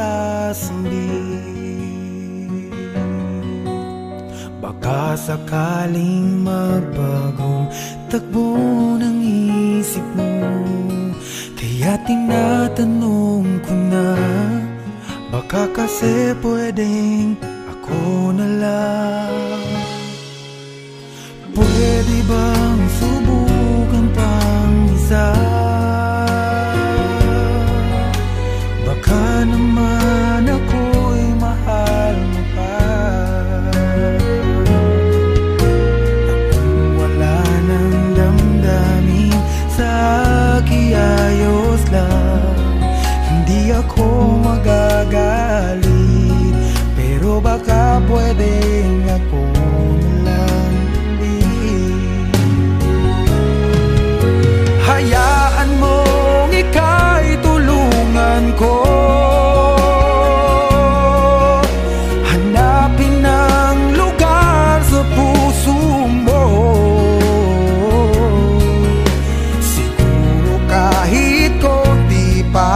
sasambit. Baka sakaling magbagong takbo ng isip mo, kaya tinatanong ko na, baka kasi pwedeng ako na lang. Pwede bang subukan pang isa? Baka naman ako'y mahal mo pa. Kung wala nang damdamin sa kiayos lang, hindi ako magagalit, pero baka pwedeng ako na lang. Hayaan mong ika'y tulungan ko, hanapin ang lugar sa puso mo. Siguro kahit konti pa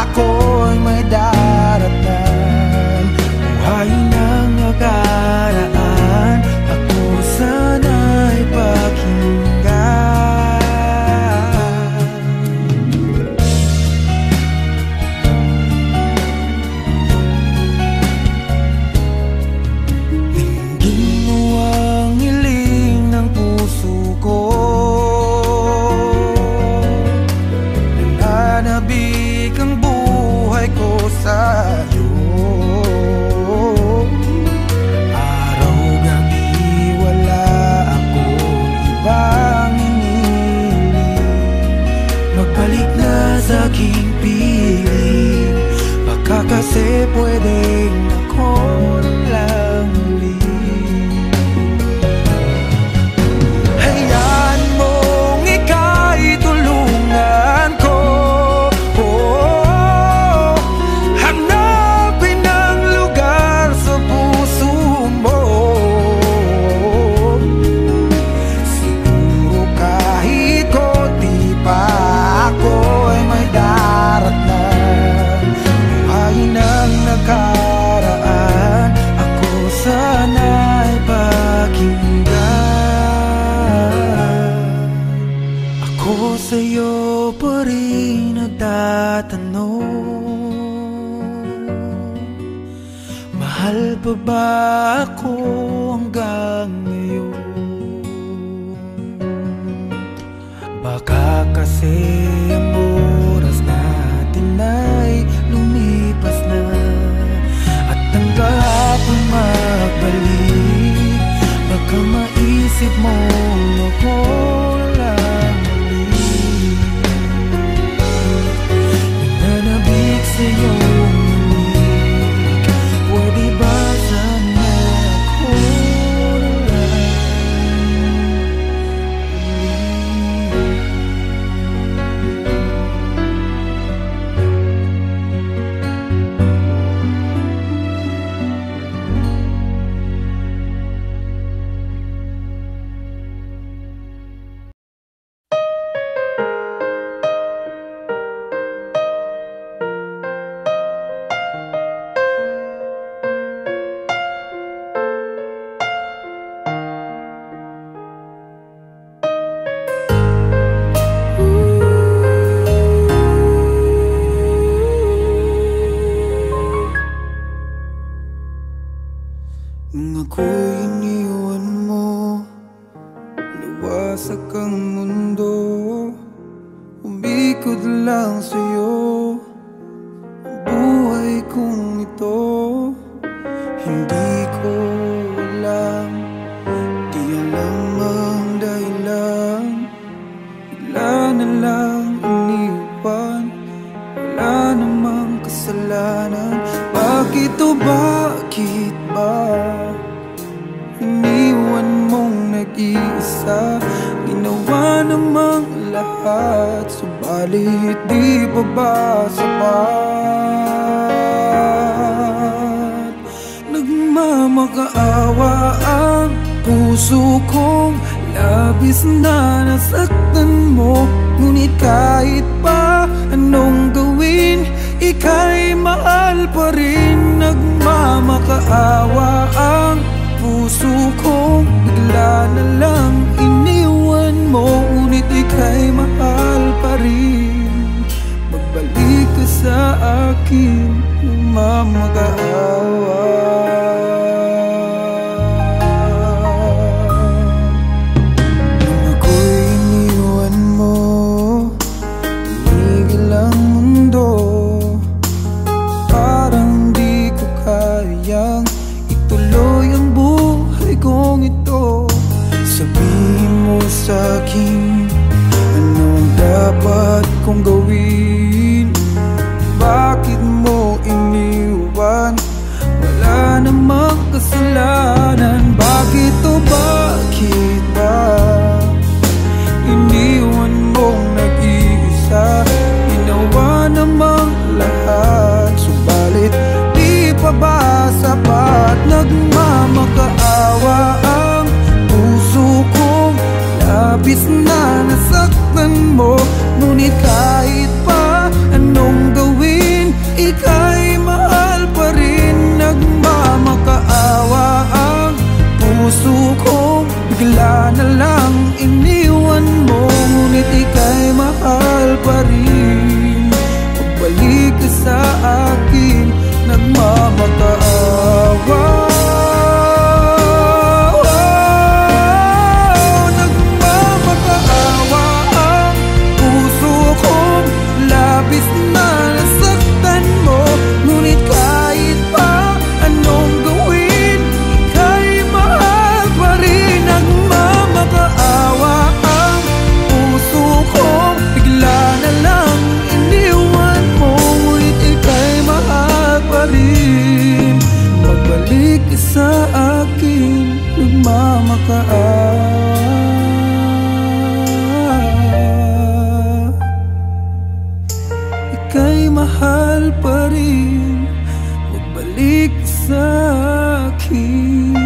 ako'y may daratan. Buhayin ang nakaraan, ako sana'y pakinggan. Kasi pwedeng ako lang ulit. Hayaan mong ika'y tulungan ko, hanapin ang lugar sa puso mo. Siguro kahit konti pa ako'y may daratnan. Ang nakaraan, ako sana'y pakinggan. Ako sa'yo pa rin nagtatanong, mahal pa ba ako hanggang ngayon? Baka kasi ang oras natin ay lumipas na, at ang kahapon magbalik. Baka maisip mo ako lang ulit, nananabik sa'yo ulit. Pwede ba sana ako na lang nung ako'y iniwan mo, nawasak ang mundo, umikot lang sa'yo ang buhay kong ito. Hindi ko alam, di alam ang dahilan, bigla na lang iniwan, wala namang kasalanan. Bakit o bakit ba iniwan mong nag-iisa? Ginawa namang lahat, subalit di pa ba sapat? Nagmamakaawa ang puso kong labis na nasaktan mo. Ngunit kahit pa anong gawin, ika'y mahal pa na lang iniwan mo, ngunit ika'y mahal pa rin. Magbalik ka sa akin ng mamag-aawa. Nung ako'y iniwan mo, tumigil ang mundo. Parang di ko kayang ituloy ang buhay kong ito. Sabihin mo sa'kin, anong dapat kong gawin? Bakit mo iniwan? Wala namang kasalanan. Bakit o bakit ba iniwan mong nag-iisa? Ginawa namang lahat, subalit di pa ba sapat? Nagmamakaawa ang puso kong labis na nasaktan mo, ngunit kahit pa anong gawin, ika'y mahal pa rin. Nagmamakaawa ang puso kong bigla na lang iniwan mo, ngunit ika'y mahal pa rin. Pagbalik ka sa akin, nagmamakaawa. Nagmamakaawa ang puso kong labis na nasaktan mo, ngunit kahit pa anong gawin, ika'y mahal pa rin. Nagmamakaawa ang puso kong bigla na lang iniwan mo, ngunit ika'y mahal pa rin. Magbalik ka sa akin, nagmamakaawa. Ika'y mahal pa rin. Magbalik ka sa akin,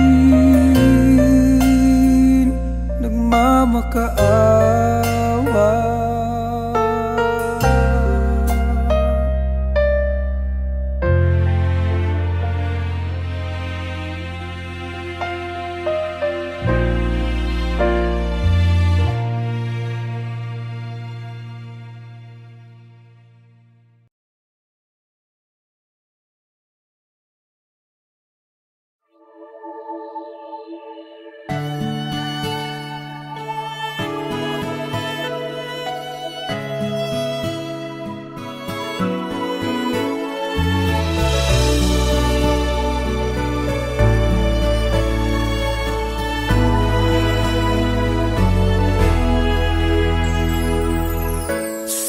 nagmamakaawa.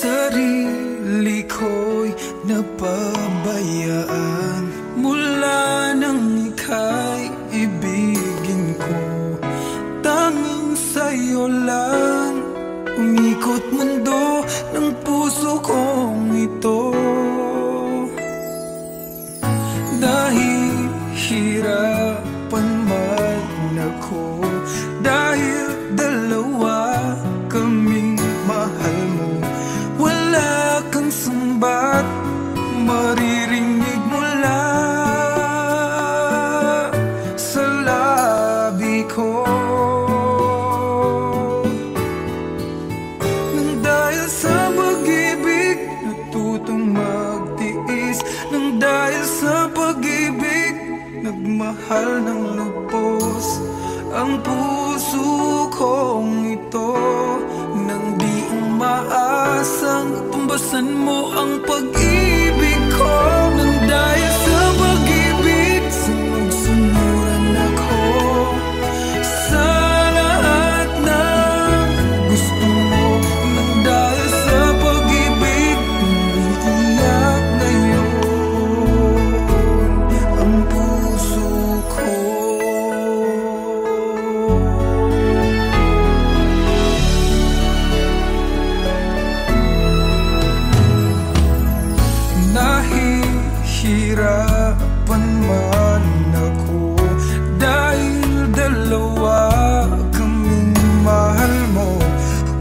Sarili ko'y napabayaan mula nang ika'y ibigin ko. Tanging sa'yo lang umikot mundo ng puso kong ito. Dahil hirapan man ako, dahil dalawa kaming mahal mo, wala kang sumbat maririnig mula sa labi ko. Nang dahil sa pag-ibig natutong magtiis, nang dahil sa pag-ibig nagmahal ng lubos ang puso kong ito. Nang di umaasang tumbasan mo ang pag-ibig ko. Nang dahil sa pag-ibig sunod-sunuran ako sa lahat ng gusto mo. Nang dahil sa pag-ibig umiiyak ngayon ang puso ko. Nahihirapan man ako dahil dalawa kaming mahal mo,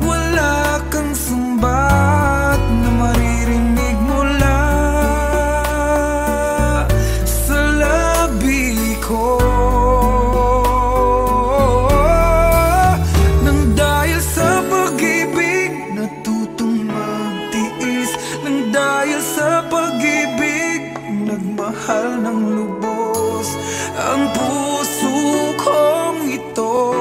wala kang sumbat na maririnig mula sa labi ko. mahal ng lubos ang puso kong ito,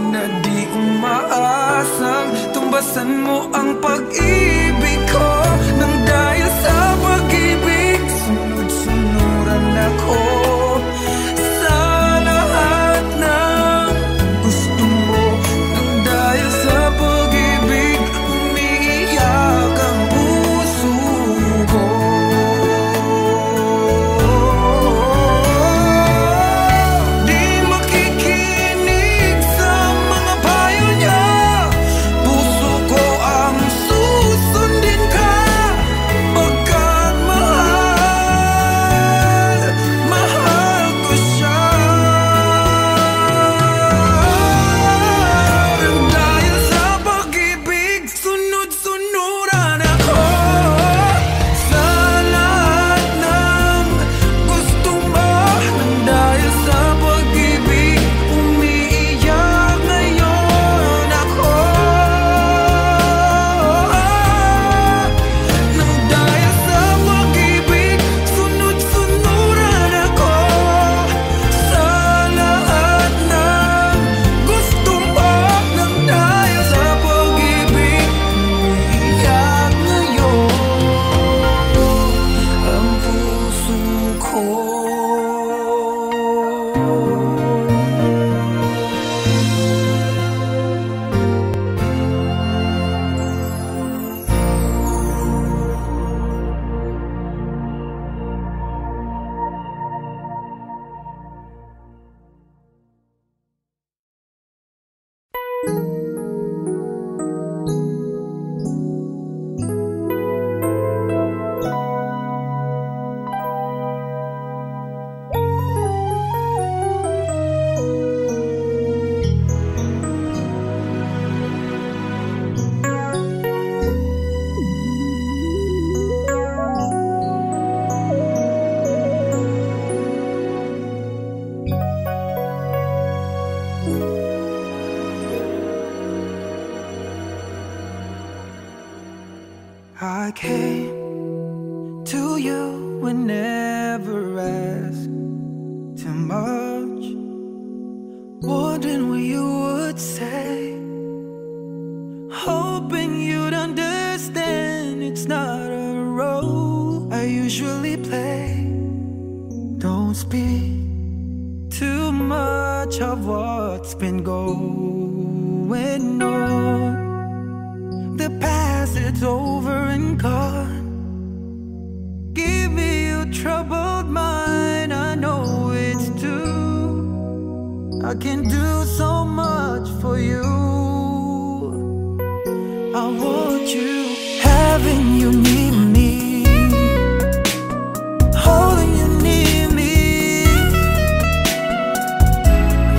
na di umaasang tumbasan mo ang pag-ibig ko. Nang dahil sa pag-ibig, sunod-sunuran ako sa lahat ng gusto mo. Nang dahil sa pag-ibig, umiiyak ang puso ko. Di makikinig sa mga payo niya, puso ko ang susundin ka. Pagkat mahal, mahal ko siya. Nang dahil sa pag-ibig, sunod-sunuran ako sa lahat ng gusto mo. Nang dahil sa pag-ibig, umiiyak ngayon ako. Nang dahil sa pag-ibig, sunod-sunuran ako sa lahat ng gusto mo. Nang dahil sa pag-ibig, umiiyak ngayon ang puso ko. I came to you and never asked too much, wondering what you would say, hoping you'd understand it's not a role I usually play. Don't speak too much of what's been going on. The past, it's over and gone. Give me your troubled mind, I know it's true. I can do so much for you. I want you, having you near me, holding you near me.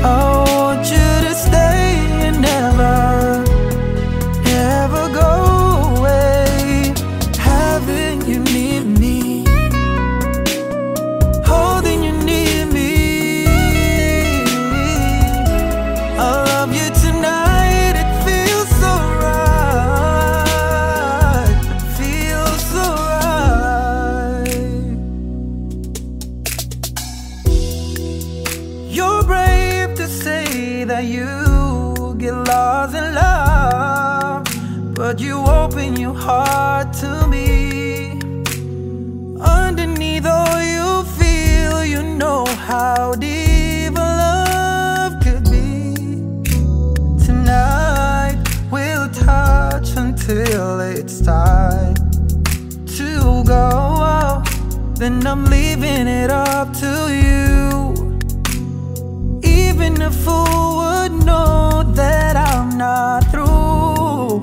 I want you to stay and never, never go away. Having you near me, holding you near me. I love you tonight, it feels so right. It feels so right. You're brave to say that you get lost in love, but you open your heart to me. Underneath all you feel, you know how deep a love could be. Tonight we'll touch until it's time to go. Then I'm leaving it up to you. Even a fool would know that I'm not through.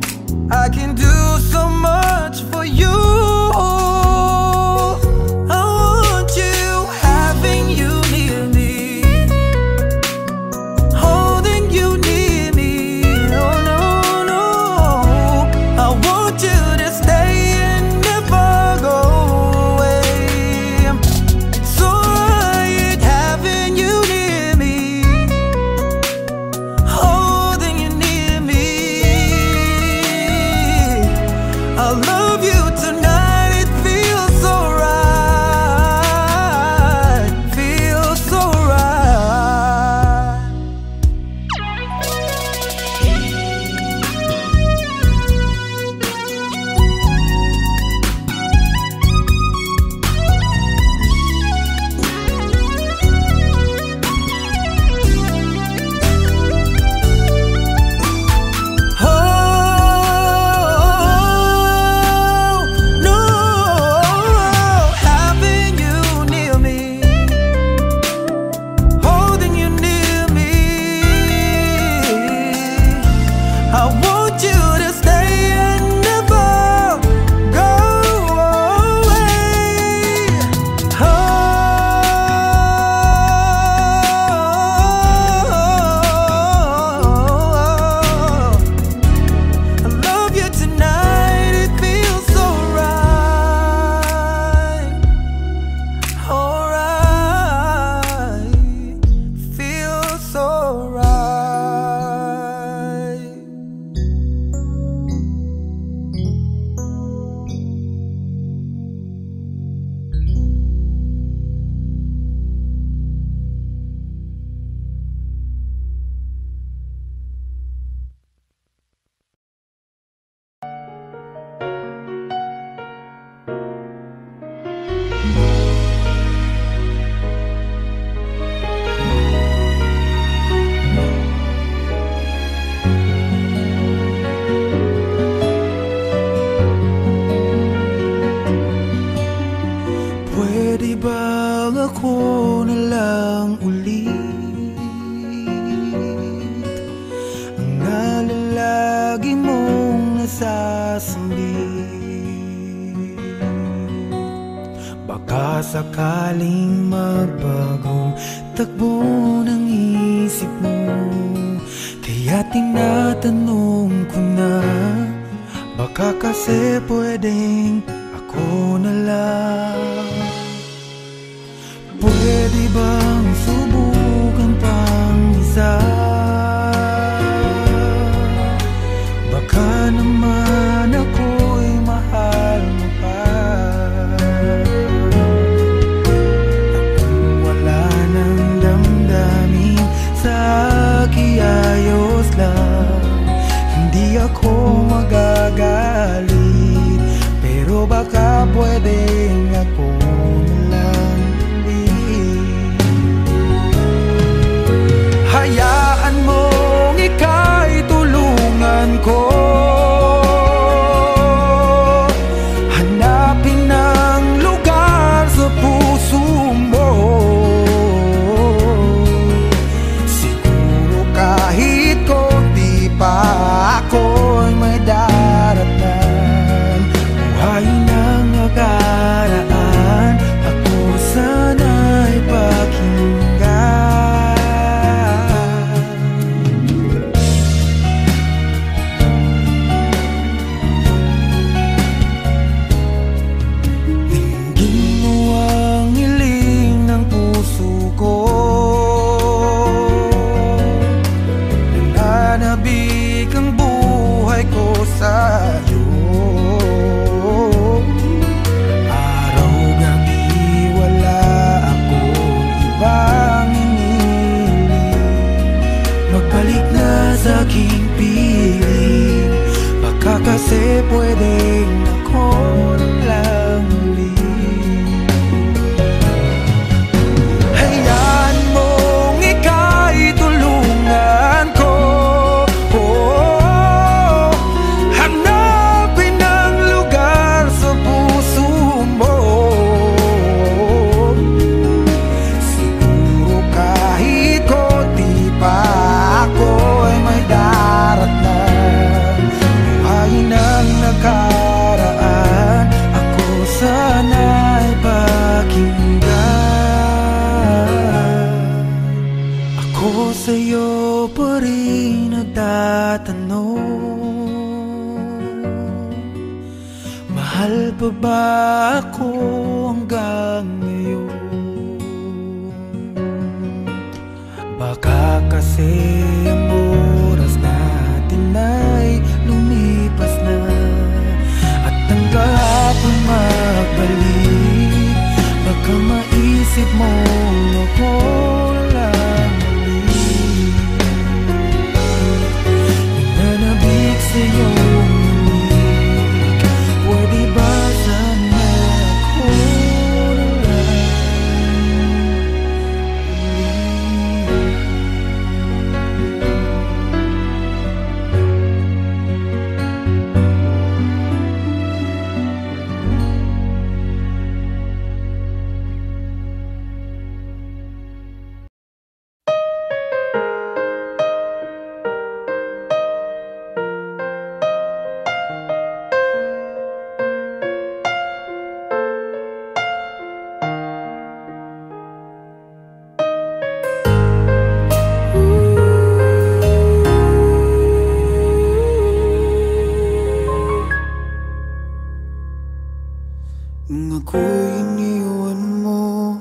I can do so much for you. I want you, having you near me, holding you near me. Oh no, no, I want you to stay and never go away. It's alright, having you near me, holding you near me. bang ako na lang ulit ang nalalagi mong nasasambit? Baka sakaling magbagong takbo ng isip mo, kaya tinatanong ko na, baka kasi pwedeng ako na lang. Pwede bang subukan pang isa? Baka naman ako'y mahal mo pa. Kung wala nang damdamin sa kiayos lang, hindi ako magagalit, pero baka pwedeng ako na lang ulit. Hayaan mong ika'y tulungan ko hanapin ang lugar sa puso mo. Siguro kahit konti pa ako'y may daratnan. Buhay ng nakaraan, ako sana'y pakinggan. Dinggin mo ang hiling ng puso ko, nananabik ang buhay ko sa'yo. Araw-gabi wala akong ibang iniling, magbalik na sa aking piling. Baka kasi pwedeng ako na lang ulit. Hayaan mong ika'y tulungan ko, hanapin ang lugar sa puso mo. Siguro kahit konti pa ako'y may daratnan. Buhayin ang nakaraan, ako sana'y pakinggan. Ako sa'yo pa rin nagtatanong, mahal pa ba ako hanggang ngayon? Baka kasi ang oras natin ay lumipas na, at ang kahapon magbalik. Baka maisip mo ako lang ulit, nananabik sa'yo. Pwede ba sana ako na lang nung ako'y iniwan mo,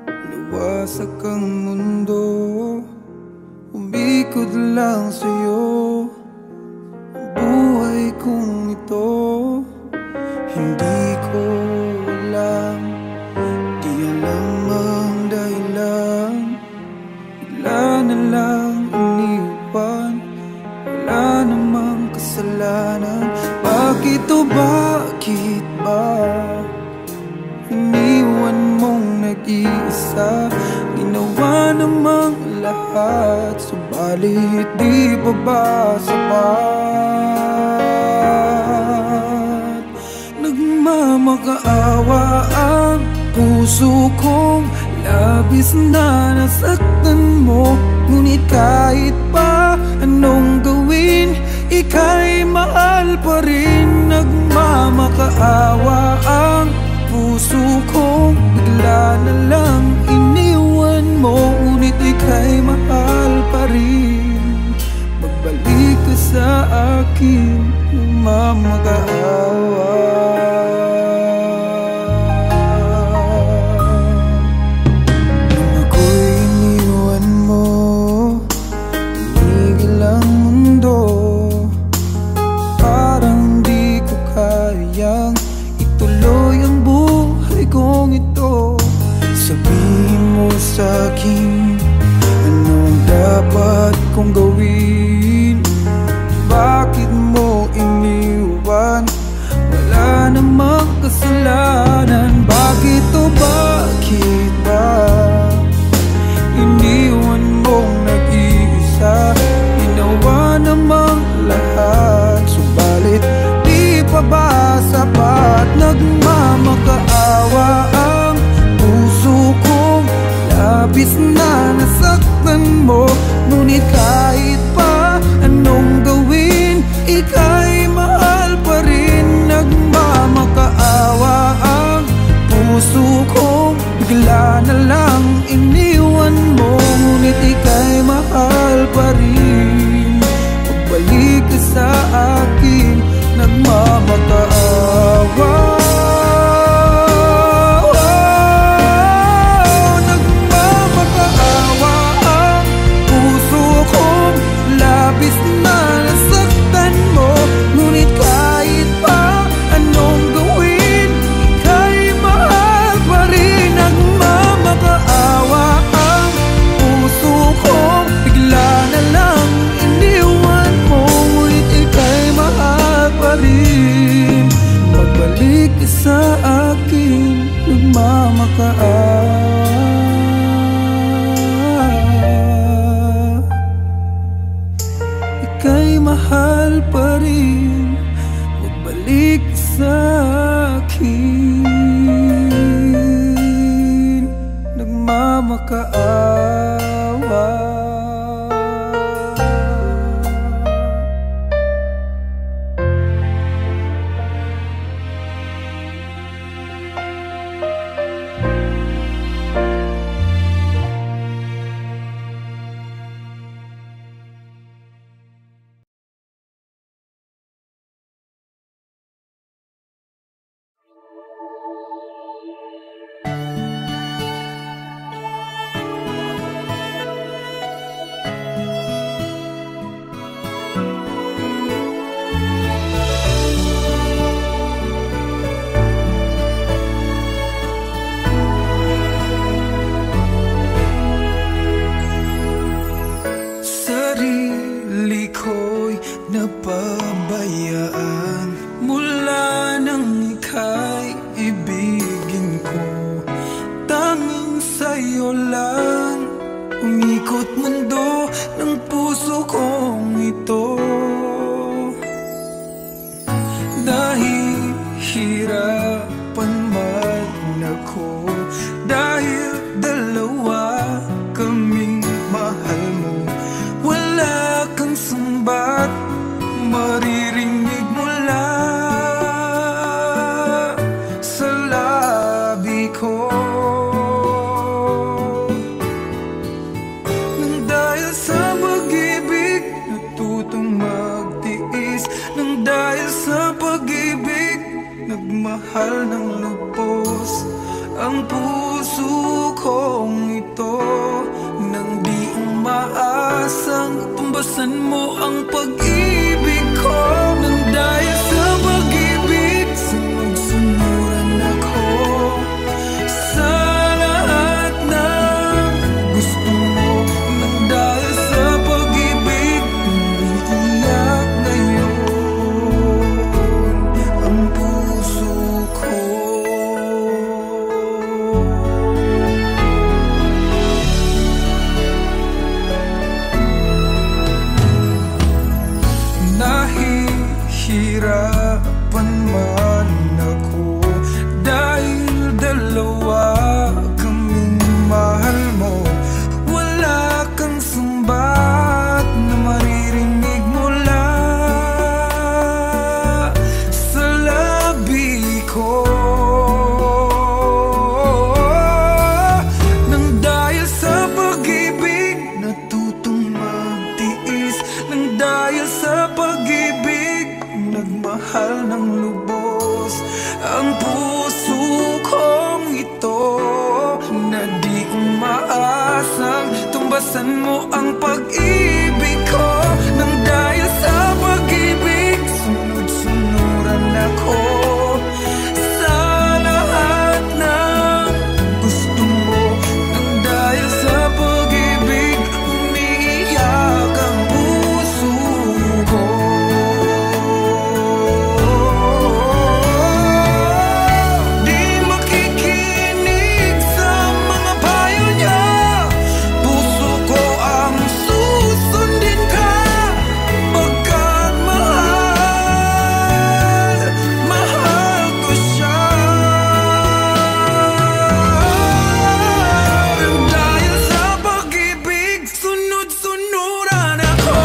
nawasak ang mundo, umikot lang sa'yo ang buhay kong ito. Hindi ko alam, di alam ang dahilan, bigla na lang iniwan, wala namang kasalanan. Bakit o bakit ba iniwan mong nag-iisa? Ginawa namang lahat, subalit di pa ba sapat? Nagmamakaawa ang puso kong labis na nasaktan mo. Ngunit kahit pa anong gawin, ika'y mahal pa rin. Nagmamakaawa ang puso kong bigla na lang iniwan mo. Ngunit ika'y mahal pa rin. Magbalik ka sa akin, nagmamakaawa. Nung ako'y iniwan mo, tumigil ang mundo. Parang di ko kayang ituloy ang buhay kong ito. Sabihin mo sa'kin, anong dapat kong gawin? Bakit mo iniwan? Wala namang kasalanan. Bakit o bakit ba iniwan mong nag-iisa? Ginawa namang lahat, subalit di pa ba sapat? Nagmamakaawa ang puso kong labis na nasaktan mo. Ngunit kahit pa anong gawin, ika'y mahal pa rin. Nagmamakaawa ang puso kong bigla na lang iniwan mo. Ngunit ika'y mahal pa rin. Pagbalik ka sa akin, nagmamakaawa. Labis na nasaktan mo. Ngunit kahit pa anong gawin, ika'y mahal pa rin. Nagmamakaawa ang puso kong bigla na lang iniwan mo. Ngunit ika'y mahal pa rin. Magbalik ka sa akin, nagmamakaawa. Ika'y mahal pa rin. Magbalik sa akin, nagmamakaawa. Sarili ko'y napabayaan mula nang ika'y ibigin ko. Tanging sa'yo lang umikot mundo ng puso kong ito. Nahihirapan man ako dahil dalawa kaming mahal mo. Wala kang sumbat maririnig mula sa labi ko. Nang dahil sa pag-ibig natutong magtiis. Nang dahil sa pag-ibig nagmahal ng lubos ang puso kong ito. Nang di umaasang tumbasan mo ang pag-ibig ko. Nang dahil sa pag-ibig sunod-sunuran ako sa lahat ng gusto mo. Nang dahil sa pag-ibig umiiyak ngayon ang puso ko. umaasang tumbasan mo ang pag-ibig ko. Nang dahil sa pag-ibig, sunod-sunuran ako sa lahat ng gusto mo. Nang dahil sa pag-ibig, umiiyak ang puso ko. Di makikinig sa mga payo niya, puso ko ang susundin ka. Pagkat mahal, mahal ko siya. Nang dahil sa pag-ibig, sunod-sunuran ako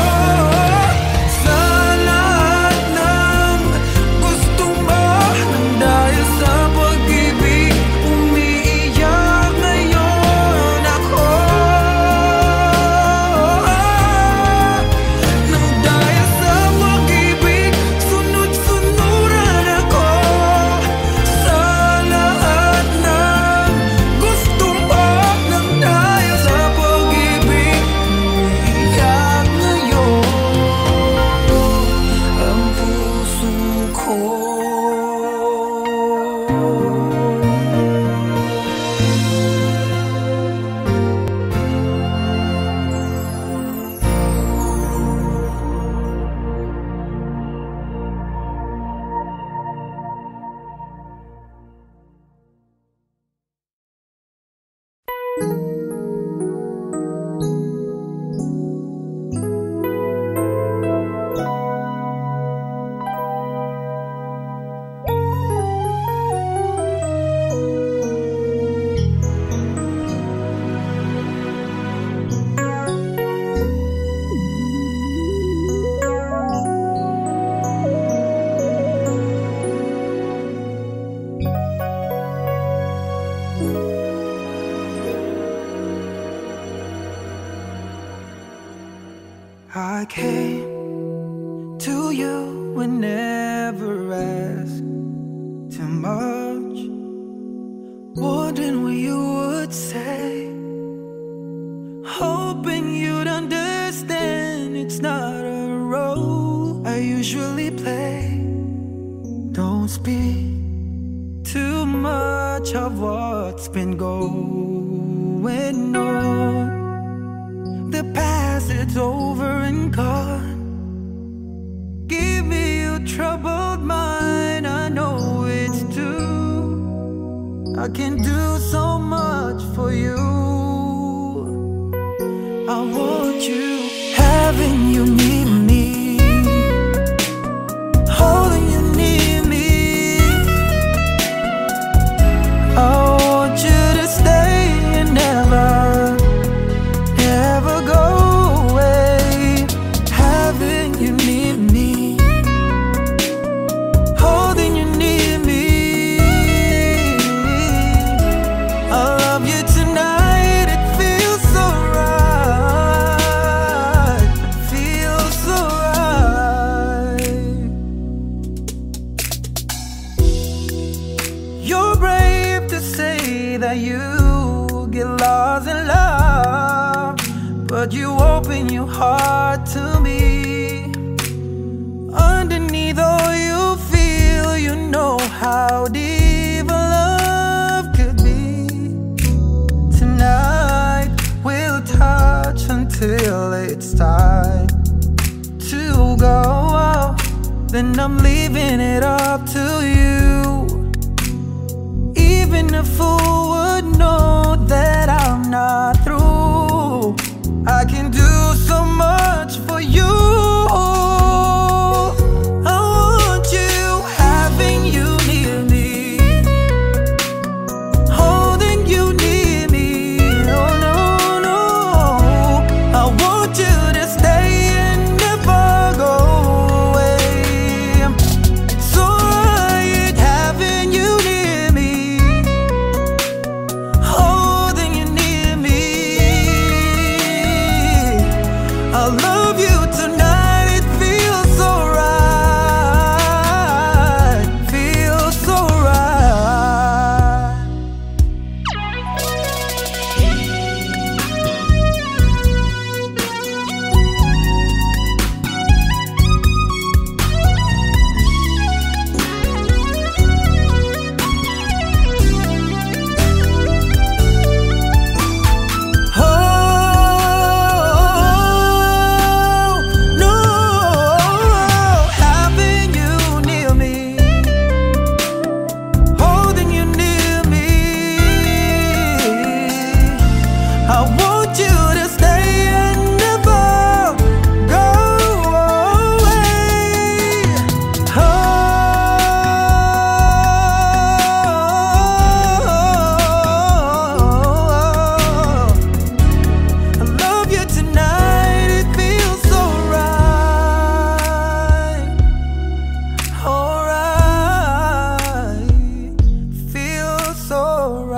sa lahat ng gusto mo. Nang dahil sa pag-ibig, umiiyak ngayon ako. Nang dahil sa pag-ibig, sunod-sunuran ako sa lahat ng gusto mo. Nang dahil sa pag-ibig, umiiyak ngayon ang puso ko. I came to you and never asked too much, wondering what you would say, hoping you'd understand it's not a role I usually play. Don't speak too much of what's been going on. The past, it's over and gone. Give me your troubled mind, I know it's true. I can do so much for you. I want you, having you near me, holding you near me. I want you to stay and never, never go away. Having you near me, holding you near me. I love you tonight, it feels so right, feels so right. You're brave to say that you get lost in love, but you open your heart to me. Underneath all you feel, you know how deep a love could be. Tonight we'll touch until it's time to go out. Then I'm leaving it up to you. Even a fool would know that I'm not through. I can do so much for you. I want you, having you near me, holding you near me. Oh no, no, I want you to stay and never go away. It's alright, having you near me, holding I want you to stay and never go away. Oh, I love you tonight, it feels so right. Alright, feels so right.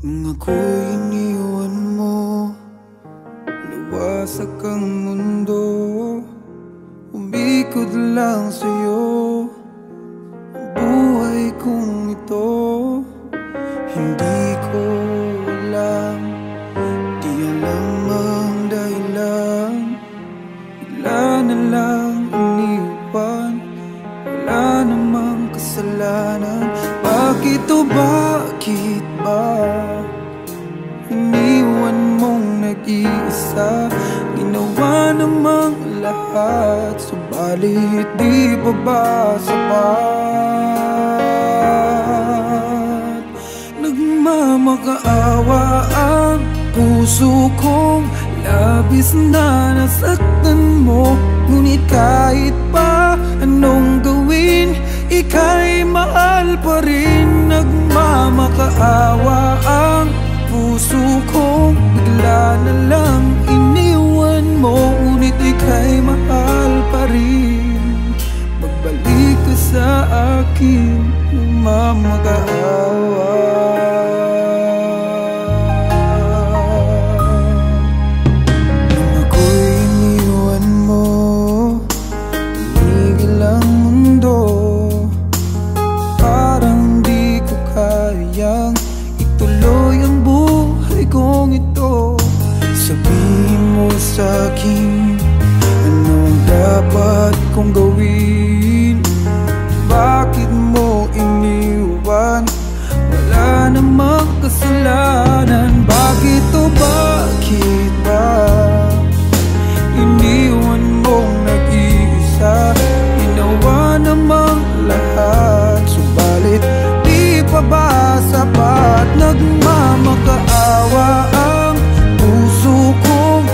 Nung ako'y iniwan mo, luwasak ang mundo, umikot lang sa'yo ang buhay kong ito. Hindi ko alam, di alam ang dahilan, bigla na lang iniwan, wala namang kasalanan. Bakit o bakit ba iniwan mong nag-iisa? Ginawa namang lahat, subalit di pa ba sapat? Nagmamakaawa ang puso kong labis na nasaktan mo, ngunit kahit pa anong gawin, ika'y mahal pa rin. Nagmamakaawa ang puso kong bigla na lang iniwan mo, ngunit ika'y mahal pa rin. Magbalik ka sa akin, nagmamakaawa. kayang ituloy ang buhay kong ito. Sabihin mo sa'kin, anong dapat kong gawin? Bakit mo iniwan? Wala namang kasalanan. Bakit o bakit ba iniwan mong nag-iisa? Ginawa namang lahat, subalit di pa ba sapat? Nagmamakaawa ang puso kong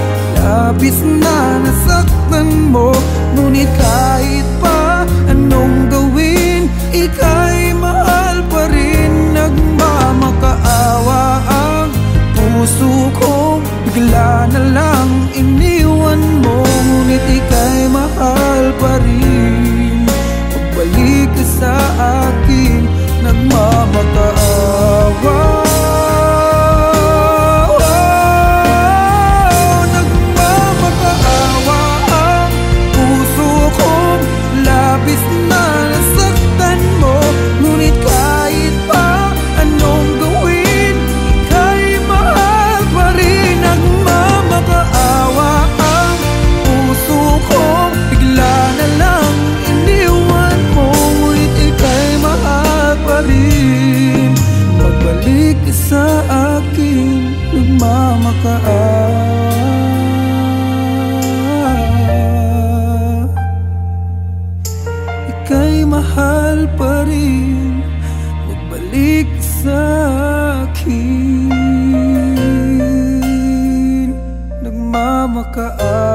labis na nasaktan mo. Ngunit kahit pa anong gawin, ika'y mahal pa rin. Nagmamakaawa ang puso kong bigla na lang iniwan mo. Ngunit ika'y mahal pa rin. Pagbalik ka sa akin, nagmamakaawa. Nagmamakaawa ang puso kong labis na nasaktan mo. Ngunit kahit pa anong gawin, ika'y mahal pa rin. Nagmamakaawa ang puso kong bigla na lang iniwan mo. Ngunit ika'y mahal pa rin. Magbalik ka sa akin, nagmamakaawa. Ika'y mahal pa rin. Magbalik ka sa akin, nagmamakaawa.